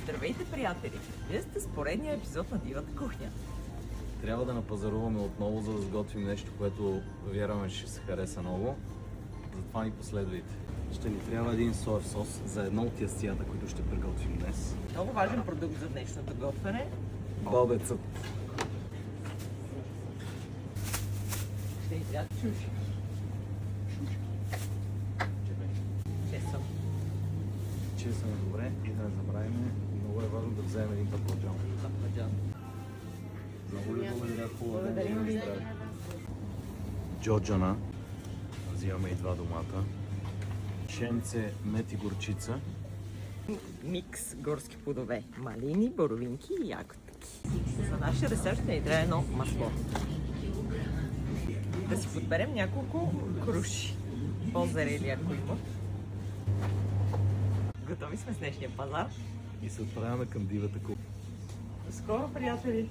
Здравейте, приятели! Вие сте с поредния епизод на Дивата кухня. Трябва да напазаруваме отново, за да сготвим нещо, което вярваме, че ще се хареса много. Затова ни последвайте. Ще ни трябва един соев сос за едно от ястията, които ще приготвим днес. Много важен продукт за днешното готвене. Бобецът. Ще ни трябва чуши. Чесън. Чесън е добре и да не забравим, много е важно да вземем един бакладжан. Бакладжан. Много ви благодаря, хубаво. Благодарим ви. Джоджана. Взимаме и два домата. Пшенце, мед и горчица. Микс горски плодове. Малини, боровинки и ягодки. За нашия десерт ще ни трябва едно масло. Да си подберем няколко круши. По-зрели, ако има. Готови сме с днешния пазар. И се отправяме към дивата кухня. Скоро, приятели!